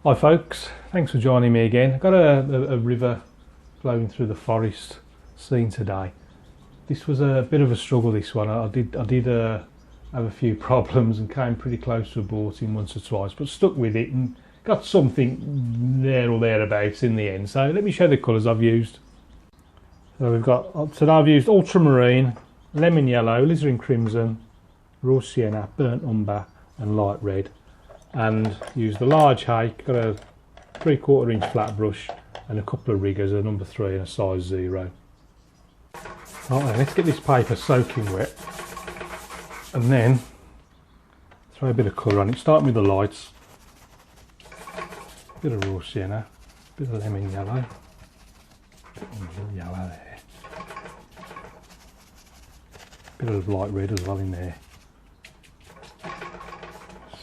Hi folks, thanks for joining me again. I've got a river flowing through the forest scene today. This was a bit of a struggle, this one. I did have a few problems and came pretty close to aborting once or twice, but stuck with it and got something there or thereabouts in the end. So let me show the colours I've used. So I've used ultramarine, lemon yellow, alizarin crimson, raw sienna, burnt umber and light red. And used the large hake, got a 3/4 inch flat brush and a couple of riggers, a number 3 and a size 0. Right then, let's get this paper soaking wet and then throw a bit of colour on it, starting with the lights. Bit of raw sienna, bit of lemon yellow, bit of yellow there, bit of light red as well in there.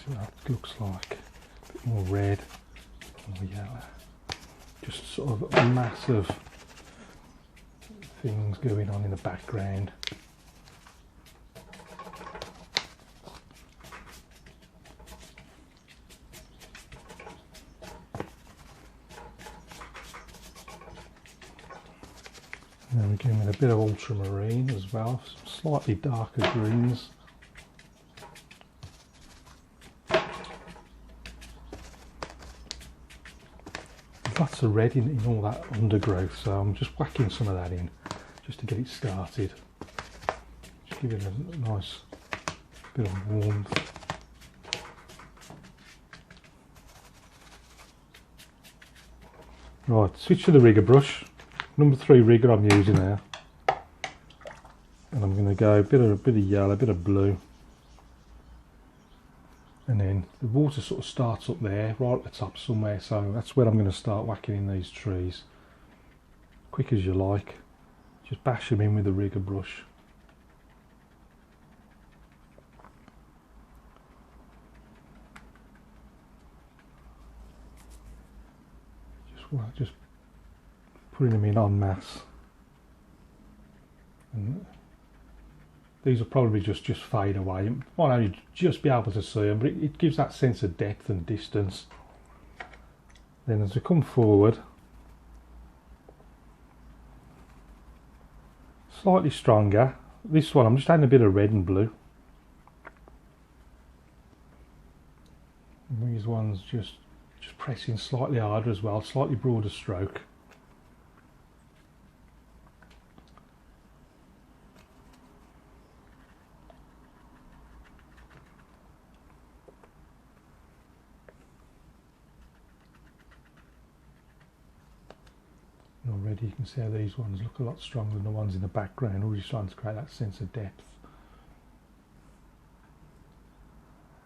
See what that looks like, a bit more red, more yellow, just sort of a massive things going on in the background. And then we're going with a bit of ultramarine as well, some slightly darker greens. Lots of red in all that undergrowth, so I'm just whacking some of that in just to get it started. Just give it a nice bit of warmth. Right, switch to the rigger brush. Number 3 rigger I'm using now, and I'm going to go a bit of yellow, a bit of blue. And then the water sort of starts up there, right at the top somewhere, so that's where I'm going to start whacking in these trees. Quick as you like, just bash them in with the rigger brush. Just putting them in en masse. And these will probably just fade away. You might only just be able to see them, but it gives that sense of depth and distance. Then as we come forward, slightly stronger. This one I'm just adding a bit of red and blue. And these ones just pressing slightly harder as well, slightly broader stroke. Already you can see how these ones look a lot stronger than the ones in the background, already trying to create that sense of depth.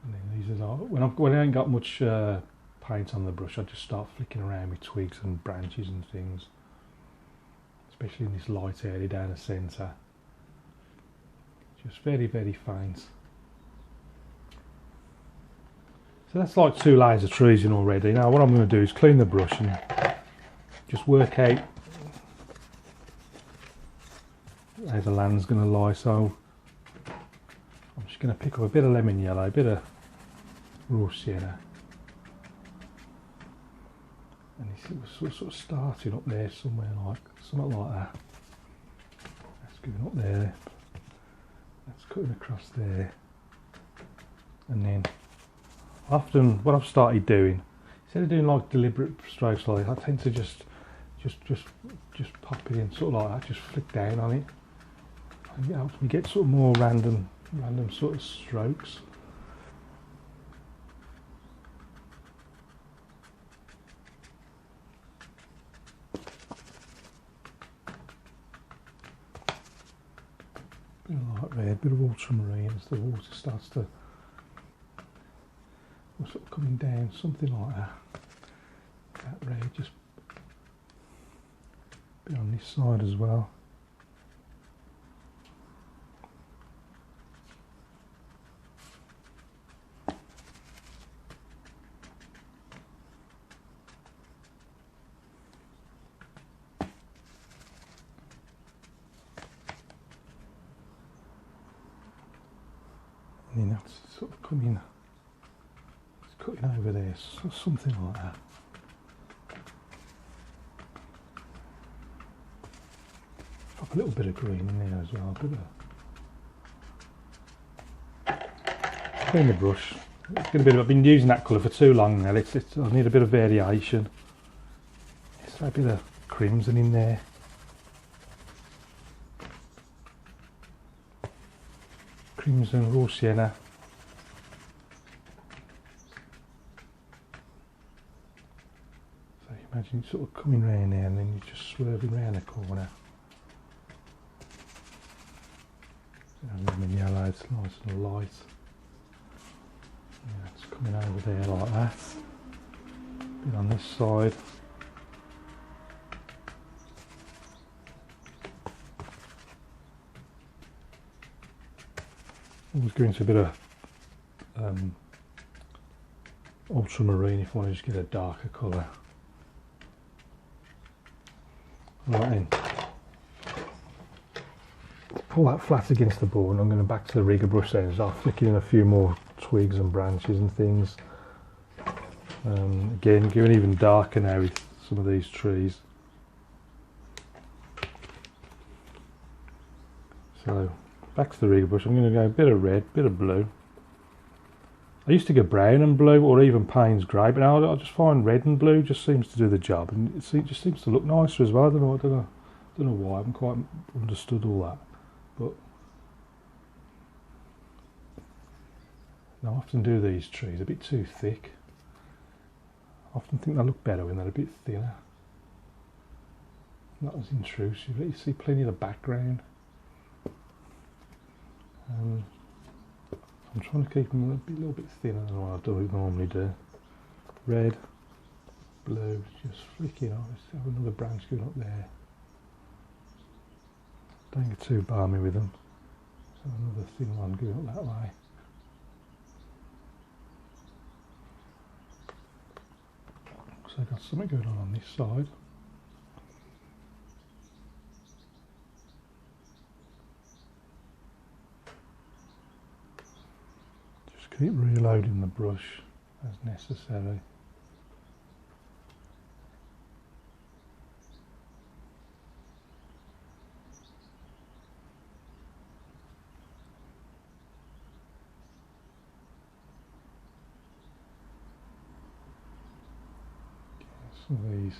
And then these are when I ain't got much paint on the brush, I just start flicking around with twigs and branches and things, especially in this light area down the centre. Just very faint. So that's like 2 layers of trees in already. Now what I'm going to do is clean the brush and just work out how the land's going to lie. So I'm just going to pick up a bit of lemon yellow, a bit of raw sienna, and it's sort of starting up there somewhere, something like that. That's going up there, that's cutting across there, and then often what I've started doing, instead of doing like deliberate strokes like this, I tend to just pop it in sort of like that, just flick down on it, and it helps me get sort of more random sort of strokes. Bit of light red, bit of ultramarine as the water starts to sort of coming down, something like that. That red, just a bit on this side as well. And then that's sort of coming, it's cutting over there, so something like that. Pop a little bit of green in there as well. Clean the brush. It's get a bit of, I've been using that colour for too long now. I need a bit of variation. Just a bit of crimson in there. Crimson, raw sienna. So imagine you sort of coming round there and then you're just swerving round the corner. And then the yellow, it's nice and light. Yeah, it's coming over there like that. Bit on this side. Always go into a bit of ultramarine if I want to just get a darker colour. Right then. Pull that flat against the board and I'm going to back to the rigger brush then, start flicking in a few more twigs and branches and things. Again, going even darker now with some of these trees. So back to the rigger brush, I'm going to go a bit of red, bit of blue. I used to go brown and blue or even Payne's grey, but now I just find red and blue just seems to do the job, and it just seems to look nicer as well. I don't know why, I haven't quite understood all that. But I often do these trees a bit too thick. I often think they look better when they're a bit thinner. Not as intrusive. You see plenty of the background. I'm trying to keep them a little bit thinner than what I normally do. Red, blue, just flicking off. Let's have another branch going up there. Don't get too balmy with them. So another thin one going up that way. So I've got something going on this side. Just keep reloading the brush as necessary. Some of these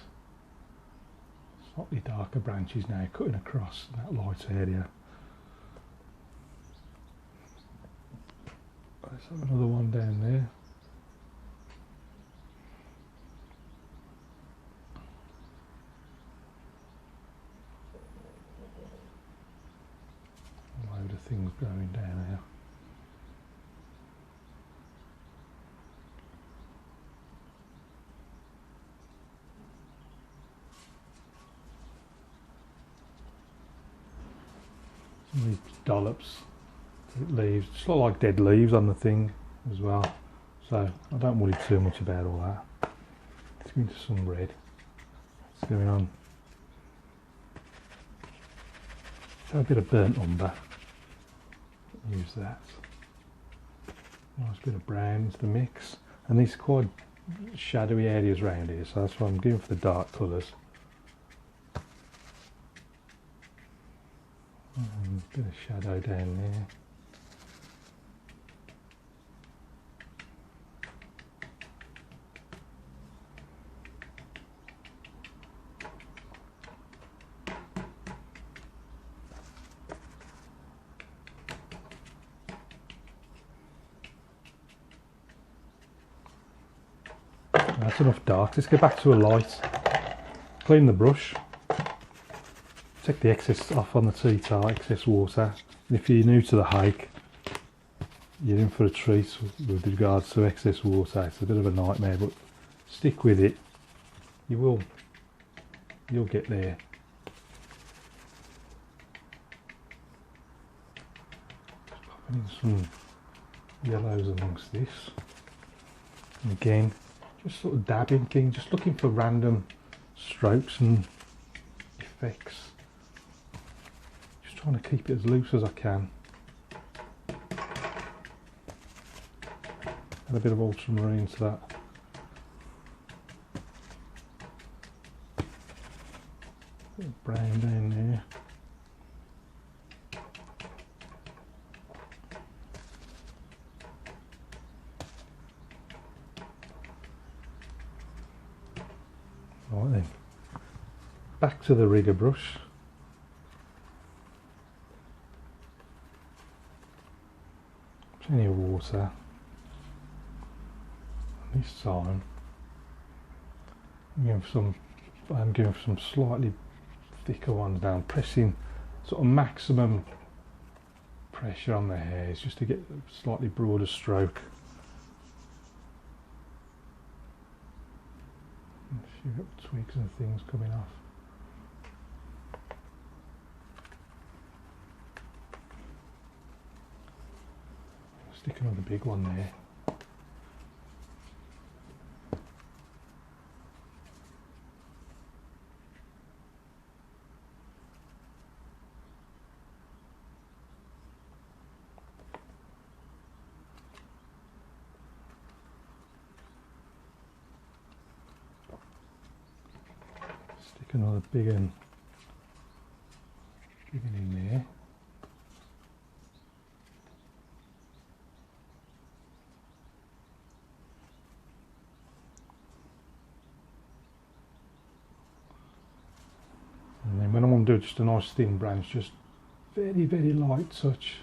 slightly darker branches now cutting across that light area. Let's have another one down there. A load of things going down here. Some of these dollops, leaves, just look like dead leaves on the thing as well. So I don't worry too much about all that. Let's go into some red. What's going on? So a bit of burnt umber. Use that. Nice bit of brown into the mix. And these are quite shadowy areas around here, so that's why I'm going for the dark colours. Bit of shadow down there. That's enough dark. Let's get back to a light. Clean the brush. Take the excess off on the tea-tar, excess water. And if you're new to the hike, you're in for a treat with regards to excess water. It's a bit of a nightmare, but stick with it. You'll get there. Just popping in some yellows amongst this. And again, just sort of dabbing things, just looking for random strokes and effects. Just trying to keep it as loose as I can. Add a bit of ultramarine to that. Bit of brown down there. back to the rigger brush. Plenty of water. And this time I'm giving some slightly thicker ones down, pressing sort of maximum pressure on the hairs just to get a slightly broader stroke. A few little twigs and things coming off. Stick another big one there. Stick another big one in there. And then when I want to do just a nice thin branch, just very, very light touch.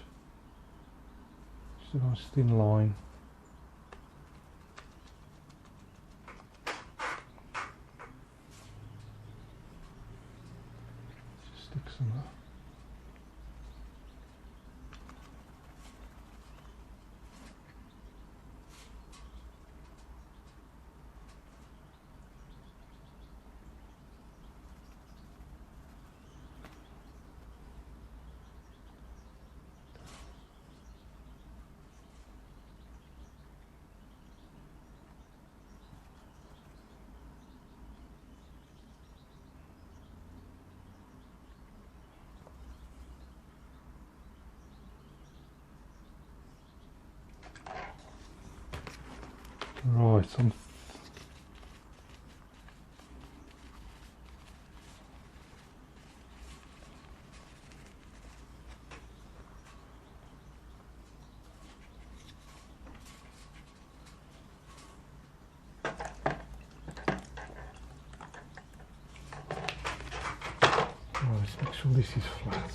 Just a nice thin line. Just stick some up. Right, let's make sure this is flat.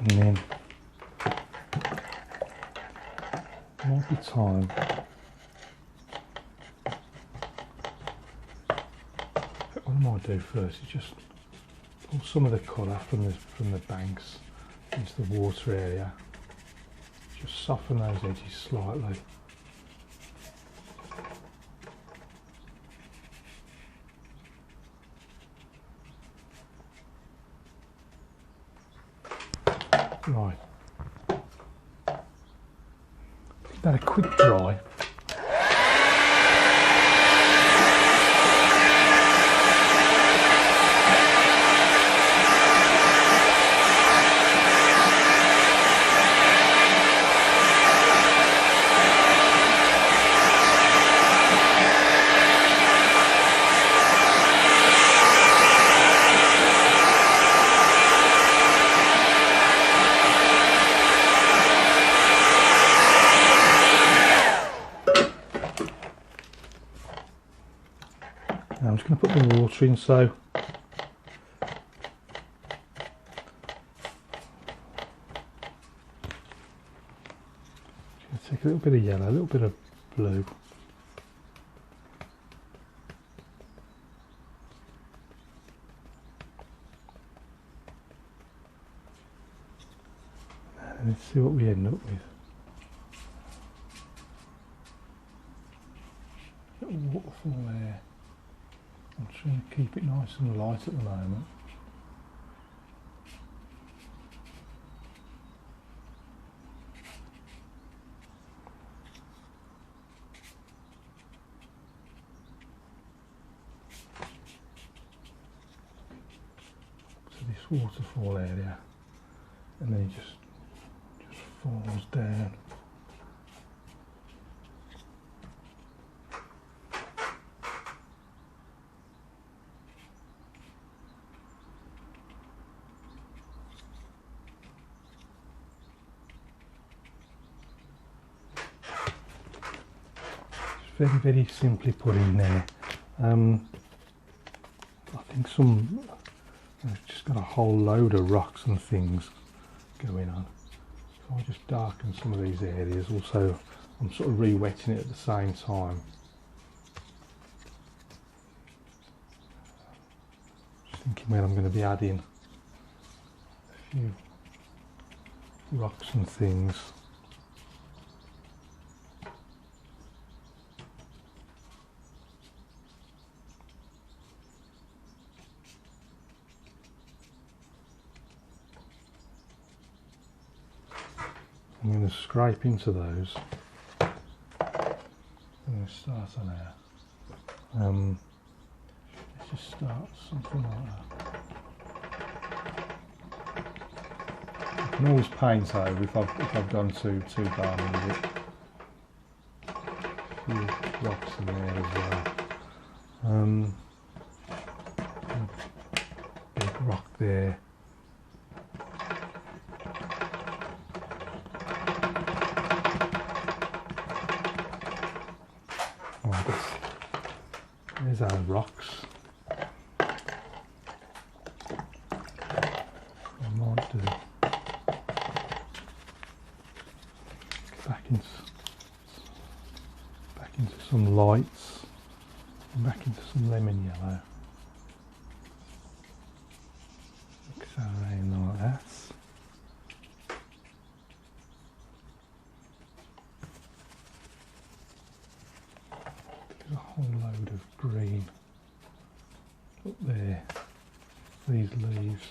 And then might be time what I might do first is just pull some of the colour from the banks into the water area. Just soften those edges slightly. Right, give that a quick dry. Now I'm just going to put the water in, so take a little bit of yellow, a little bit of blue. And let's see what we end up with. Little waterfall there. I'm trying to keep it nice and light at the moment. To this waterfall area, and then it just falls down. very, very simply put in there. I think I've just got a whole load of rocks and things going on. So I'll just darken some of these areas. Also, I'm sort of re-wetting it at the same time. Just thinking where I'm going to be adding a few rocks and things. I'm going to scrape into those. I'm going to start on there. Let's just start something like that. I can always paint over if I've gone too balmy with it. A few rocks in there as well. Big rock there. There's our rocks. I might do back into some lights and back into some lemon yellow. Mix that around like that. A whole load of green up there, these leaves.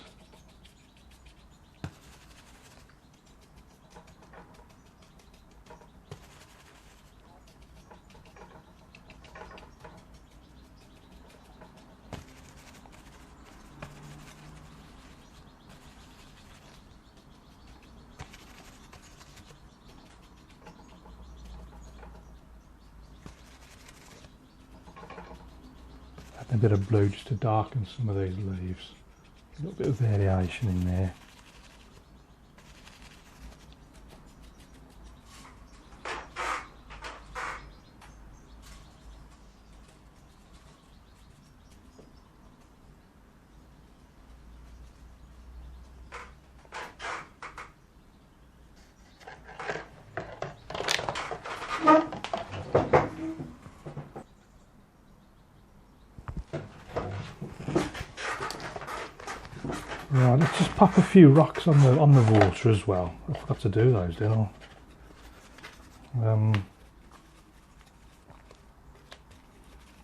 A bit of blue just to darken some of these leaves. A little bit of variation in there. Right, let's just pop a few rocks on the water as well. I forgot to do those, didn't I?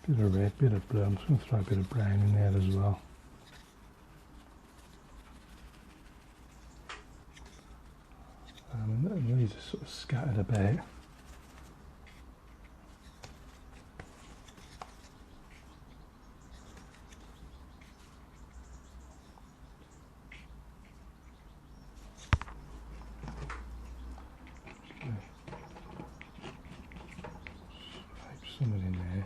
Bit of red, bit of blue. I'm just going to throw a bit of brown in there as well. And these are sort of scattered about. Some in there.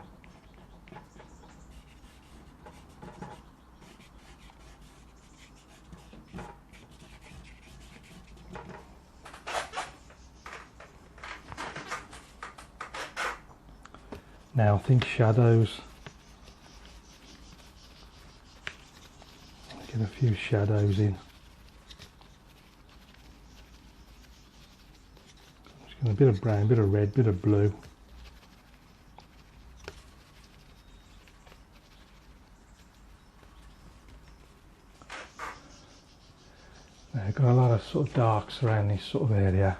Now I think shadows. Get a few shadows in. Just get a bit of brown, bit of red, bit of blue. Now I've got a lot of sort of darks around this sort of area.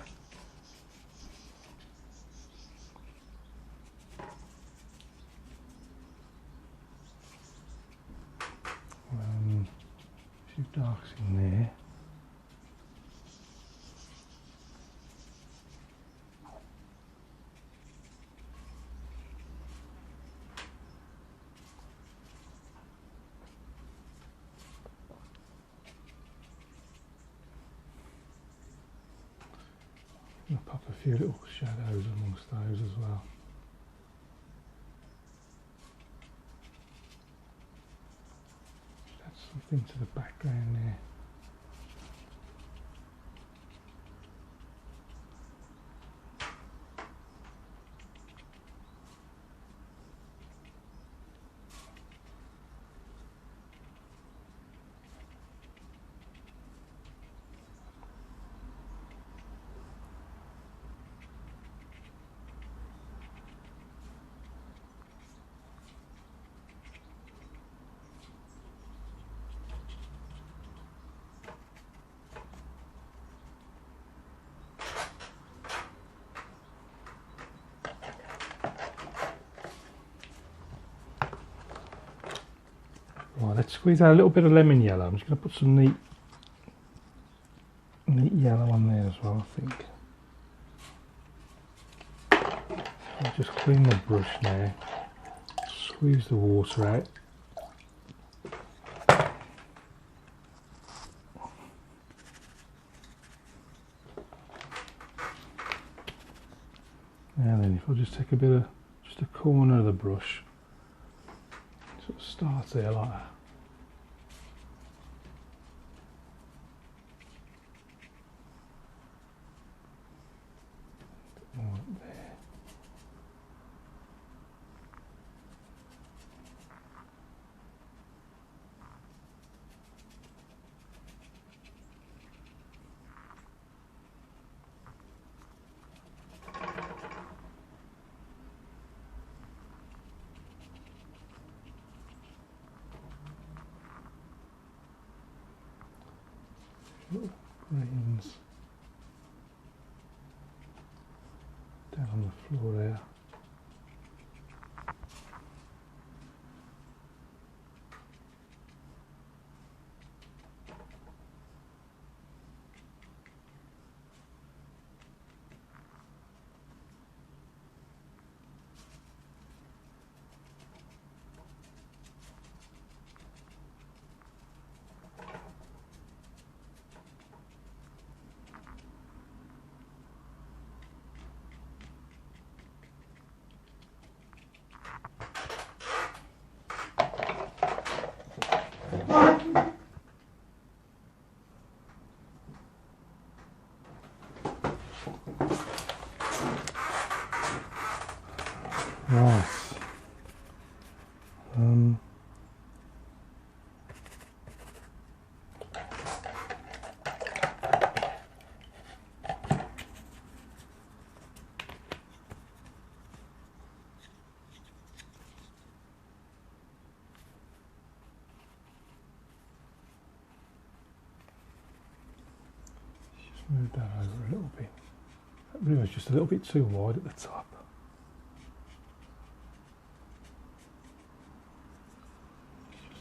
A few darks in there. I'll pop a few little shadows amongst those as well. Just add something to the background there. Right, let's squeeze out a little bit of lemon yellow. I'm just going to put some neat yellow on there as well, I think. I'll just clean the brush now, squeeze the water out. And then if I just take a bit of, just a corner of the brush, sort of start there like that. Right there. Little greens down on the floor there. Right. Just move that over a little bit. That river's just a little bit too wide at the top.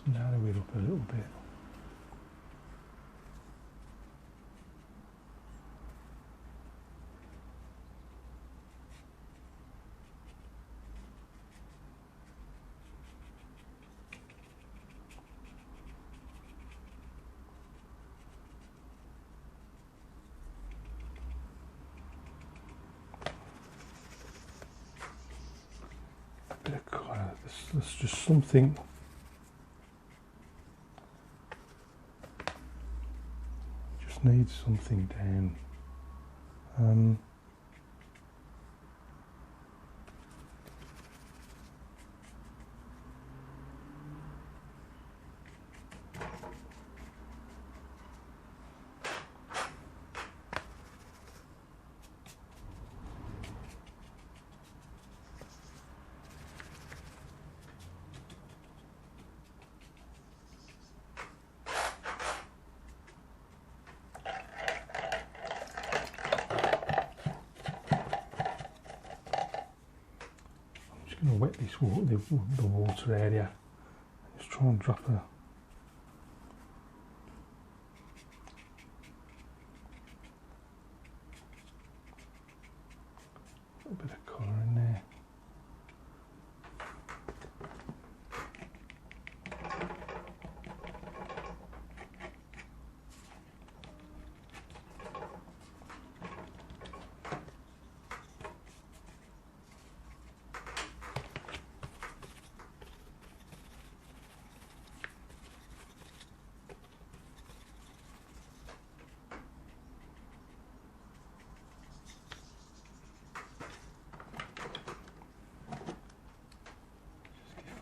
Narrow it up a little bit. A bit of colour. There's just something. Needs something down. I'm going to wet this the water area. Just try and drop a little bit of colour in there.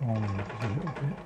Define it a little bit.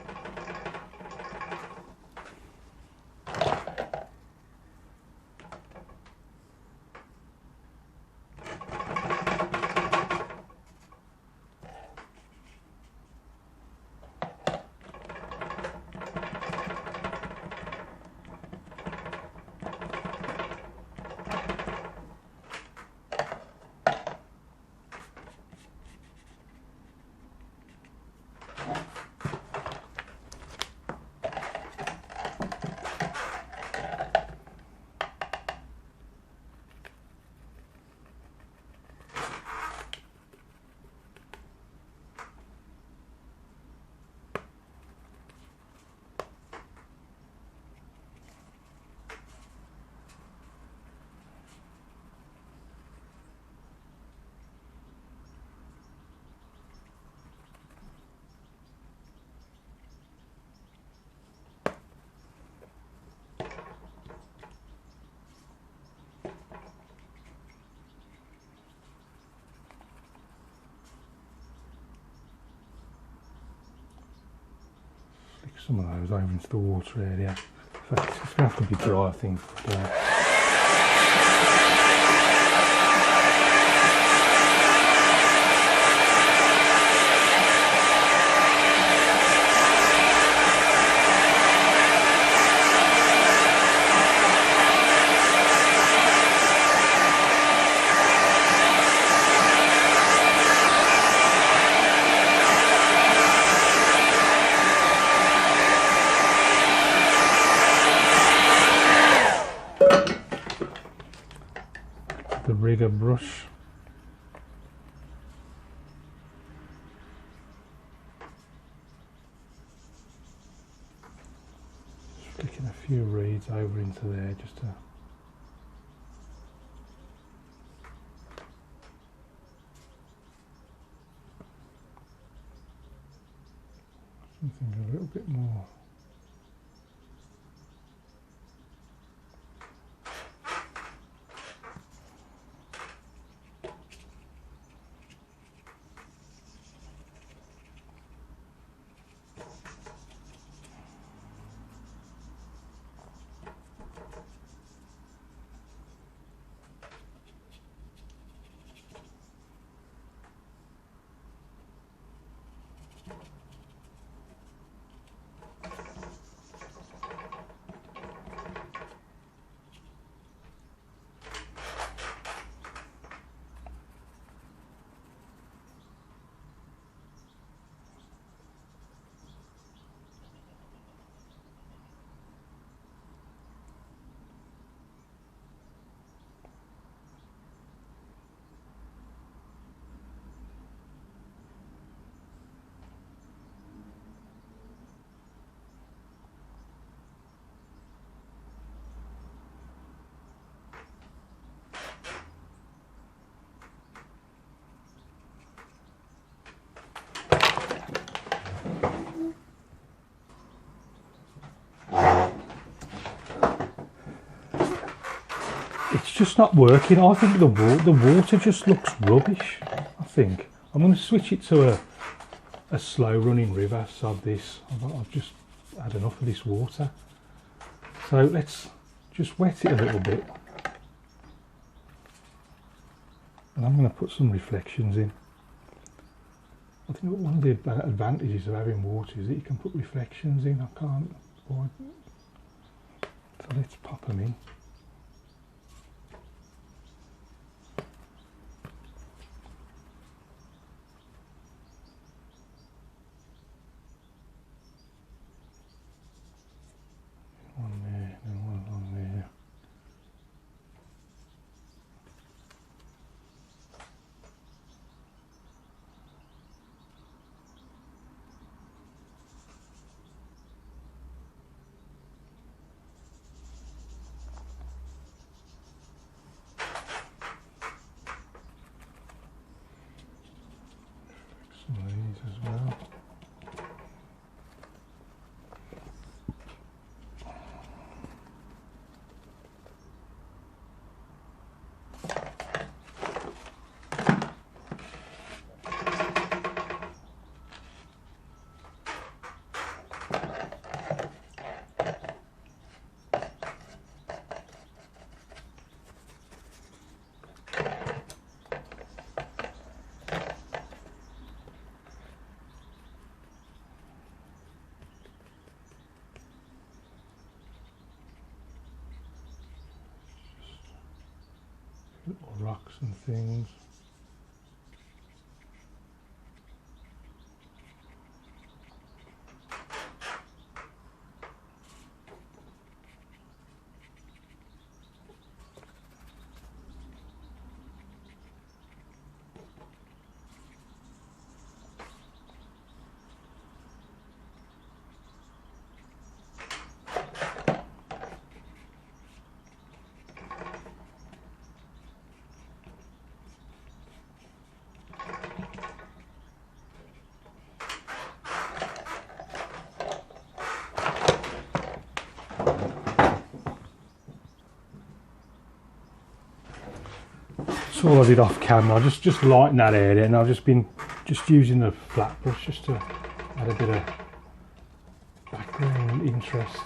some of those over into the water area. In fact, it's going to have to be dry, I think. The rigger brush. Just flicking a few reeds over into there just to something a little bit more. It's just not working. I think the water just looks rubbish. I think I'm going to switch it to a slow running river. Sod this. I've just had enough of this water. So let's just wet it a little bit, and I'm going to put some reflections in. I think one of the advantages of having water is that you can put reflections in. I can't. So let's pop them in. One there, and one along there. Some of these as well. Little rocks and things. That's all I did off camera. I just lighten that area, and I've just been using the flat brush just to add a bit of background interest.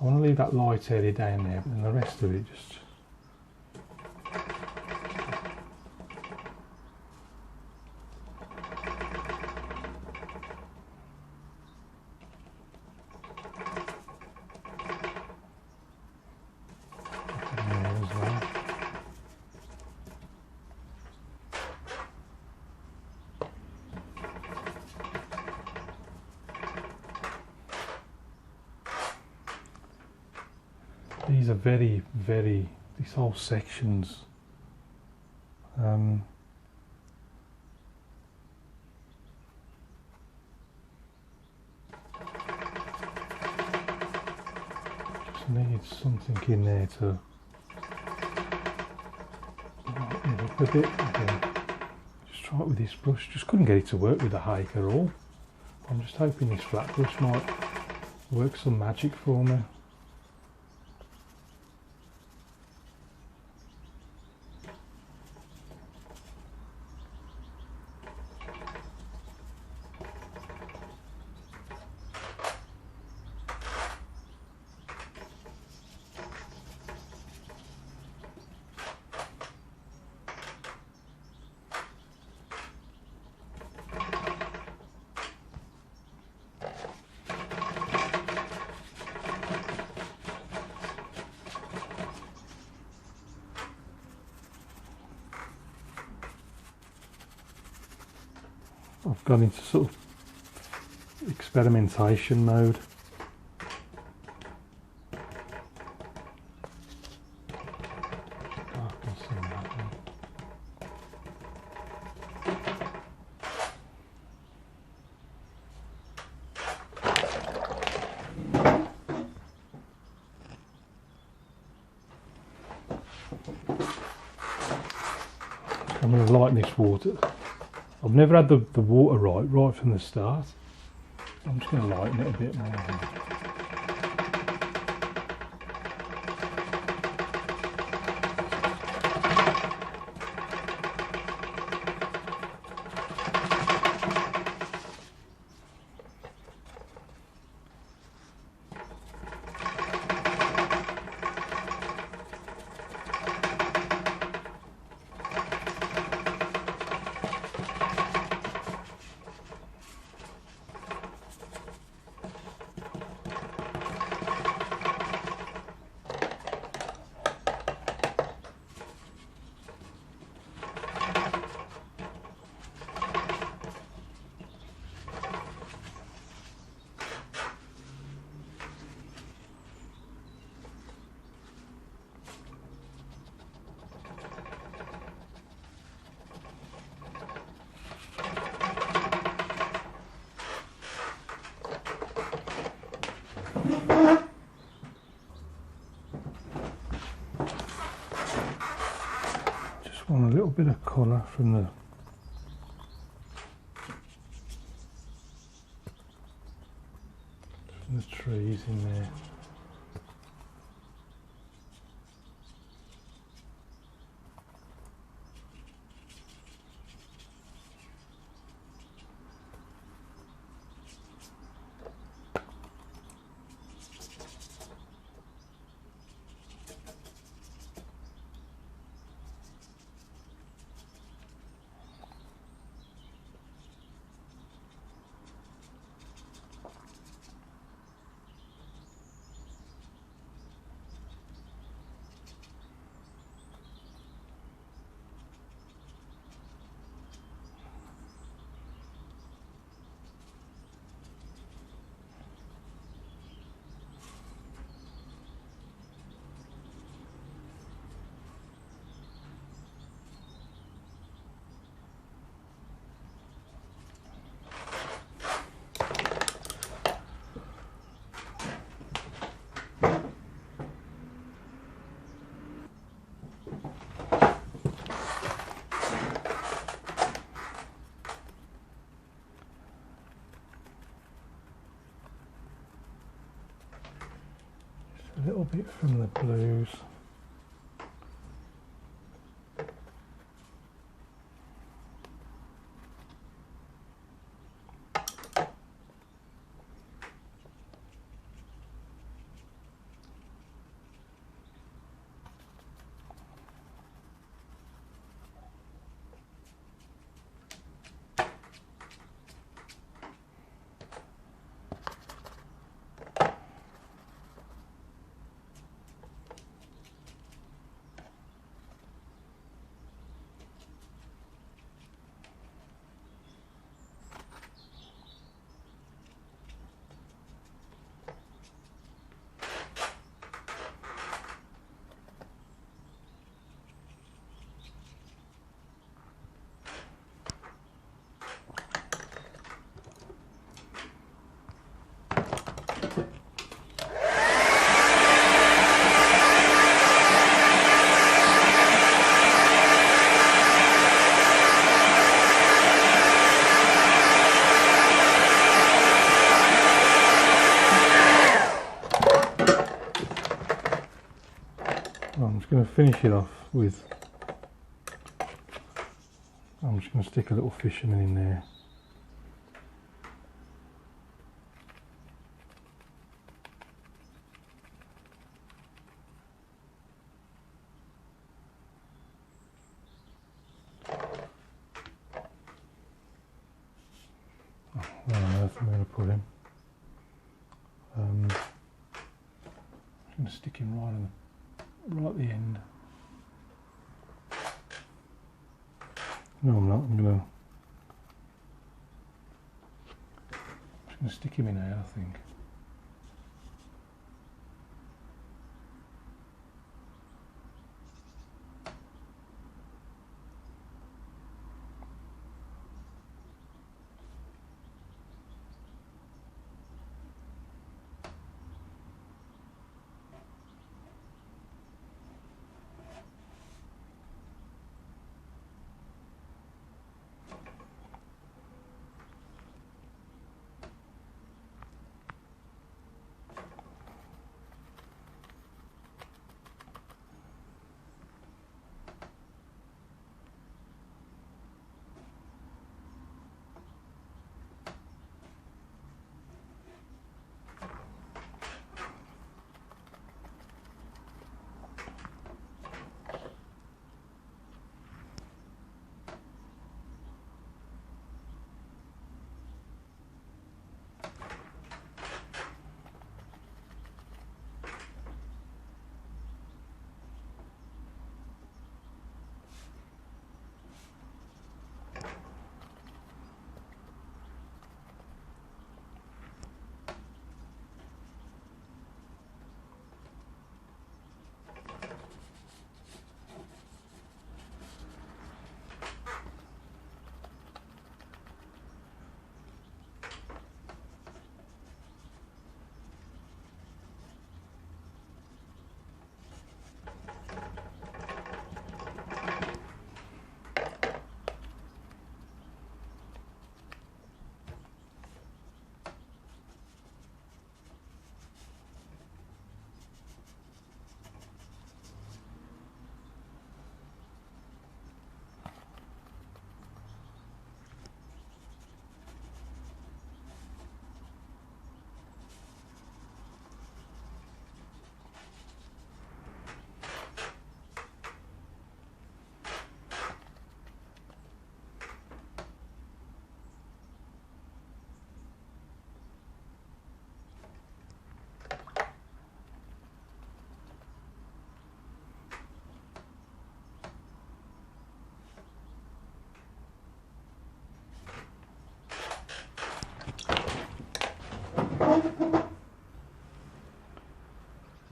I want to leave that light area down there, but then the rest of it just... These are very, this whole section's just needs something in there to lighten it up a bit. Again, just try it with this brush, just couldn't get it to work with the hake at all. I'm just hoping this flat brush might work some magic for me. I've gone into sort of experimentation mode. I'm going to lighten this water. I've never had the water right from the start. I'm just going to lighten it a bit more. Just want a little bit of colour from the trees in there. A little bit from the blues. going to finish it off with, I'm just going to stick a little fisherman in there. Where on earth am I going to put him? I'm going to stick him right at the end. No, I'm not. I'm just going to stick him in there, I think.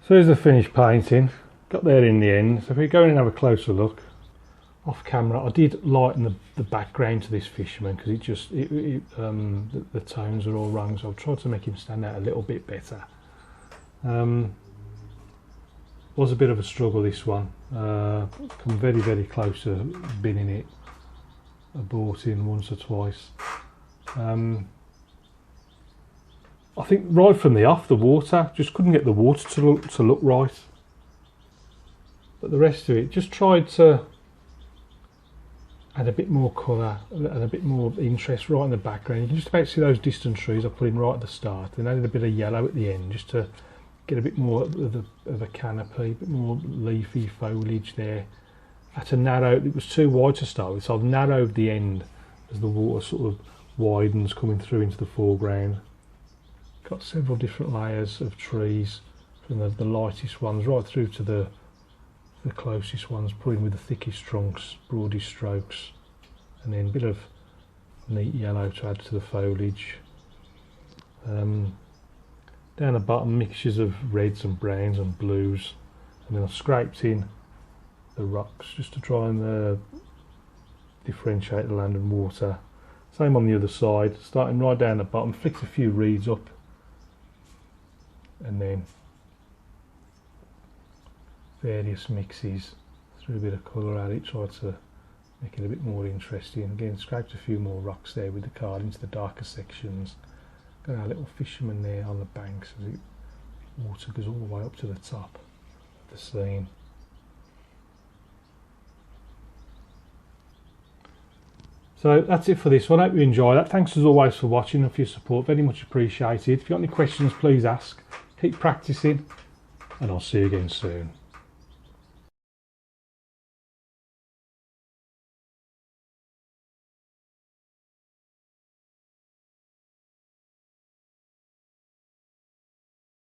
So here's the finished painting, got there in the end. So if we go in and have a closer look, off camera, I did lighten the background to this fisherman because the tones are all wrong, so I've tried to make him stand out a little bit better. Was a bit of a struggle, this one. Come very close to binning it. I bought in once or twice. I think right from the off, the water, just couldn't get the water to look right. But the rest of it, just tried to add a bit more colour and a bit more interest right in the background. You can just about see those distant trees I put in right at the start, and added a bit of yellow at the end just to get a bit more of a canopy, a bit more leafy foliage there. Had to narrow, it was too wide to start with, so I've narrowed the end as the water sort of widens coming through into the foreground. Got several different layers of trees, from the lightest ones right through to the closest ones, putting with the thickest trunks, broadest strokes, and then a bit of neat yellow to add to the foliage. Down the bottom, mixtures of reds and browns and blues, and then I scraped in the rocks just to try and differentiate the land and water. Same on the other side, starting right down the bottom, flicked a few reeds up, and then various mixes, threw a bit of colour at it, tried to make it a bit more interesting. Again, scraped a few more rocks there with the card into the darker sections. Got our little fisherman there on the banks as the water goes all the way up to the top of the scene. So that's it for this one. I hope you enjoy that. Thanks as always for watching and for your support. Very much appreciated. If you've got any questions, please ask. Keep practicing, and I'll see you again soon.